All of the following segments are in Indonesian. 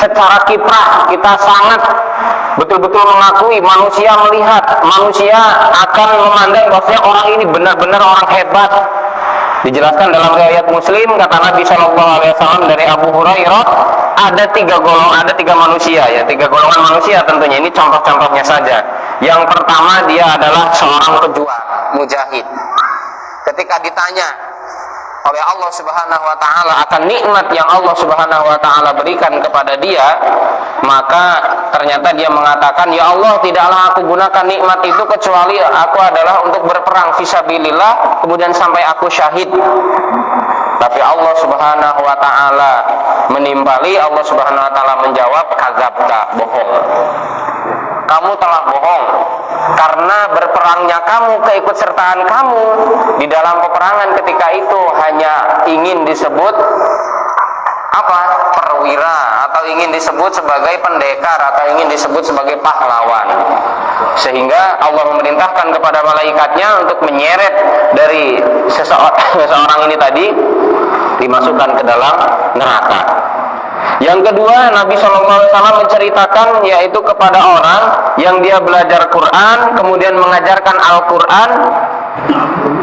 secara kiprah kita sangat betul-betul mengakui, manusia melihat, manusia akan memandang bahwasanya orang ini benar-benar orang hebat. Dijelaskan dalam riwayat Muslim, kata Nabi SAW dari Abu Hurairah, ada tiga manusia, ya, tiga golongan manusia tentunya. Ini contoh-contohnya saja. Yang pertama, dia adalah seorang pejuang, mujahid. Ketika ditanya oleh Allah Subhanahu wa taala akan nikmat yang Allah Subhanahu wa taala berikan kepada dia, maka ternyata dia mengatakan, "Ya Allah, tidaklah aku gunakan nikmat itu kecuali aku adalah untuk berperang fisabilillah, kemudian sampai aku syahid." Tapi Allah Subhanahu wa taala menimbali, Allah Subhanahu wa taala menjawab, "Kadzabta, bohong. Kamu telah bohong, karena berperangnya kamu, keikutsertaan kamu di dalam peperangan ketika itu hanya ingin disebut apa? Perwira, atau ingin disebut sebagai pendekar, atau ingin disebut sebagai pahlawan. Sehingga Allah memerintahkan kepada malaikatnya untuk menyeret dari seseorang ini tadi, dimasukkan ke dalam neraka. Yang kedua, Nabi SAW menceritakan, yaitu kepada orang yang dia belajar Quran, kemudian mengajarkan Al-Quran,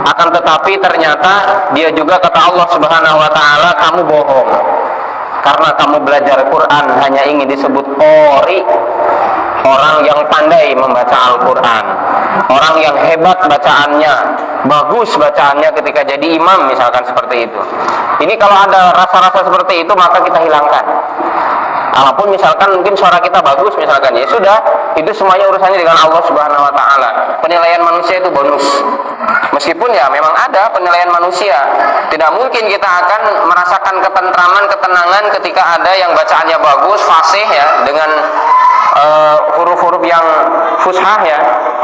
akan tetapi ternyata dia juga, kata Allah Subhanahu wa taala, kamu bohong. Karena kamu belajar Quran hanya ingin disebut qori, orang yang pandai membaca Al-Quran, orang yang hebat bacaannya, bagus bacaannya ketika jadi imam, misalkan seperti itu. Ini kalau ada rasa-rasa seperti itu, maka kita hilangkan. Walaupun misalkan mungkin suara kita bagus, misalkan, ya sudah, itu semuanya urusannya dengan Allah Subhanahu wa taala. Penilaian manusia itu bonus. Meskipun ya memang ada penilaian manusia, tidak mungkin kita akan merasakan ketentraman, ketenangan ketika ada yang bacaannya bagus, fasih ya, dengan huruf-huruf yang fushah ya,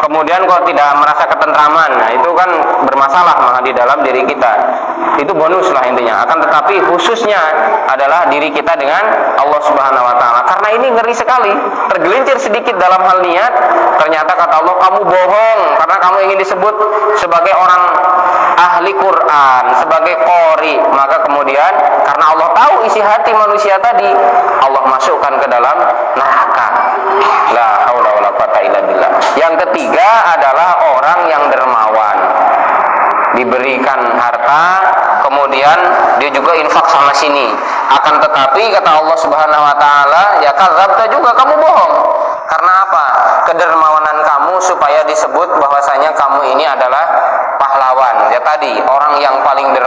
kemudian kok tidak merasa ketentraman. Nah, itu kan bermasalah malah di dalam diri kita. Itu bonus lah intinya. Akan tetapi khususnya adalah diri kita dengan Allah Subhanahu wa taala. Karena ini ngeri sekali. Tergelincir sedikit dalam hal niat, ternyata kata Allah, kamu bohong karena kamu ingin disebut sebagai orang ahli Quran, sebagai qori. Maka kemudian karena Allah tahu isi hati manusia tadi, Allah masukkan ke dalam neraka. La haula wala quwata illa billah. Yang ketiga adalah orang yang dermawan, diberikan harta, kemudian dia juga infak sana sini. Akan tetapi kata Allah Subhanahu wa taala, ya kadzabta juga, kamu bohong. Karena apa? Kedermawanan kamu supaya disebut bahwasanya kamu ini adalah pahlawan. Ya tadi, orang yang paling dermawan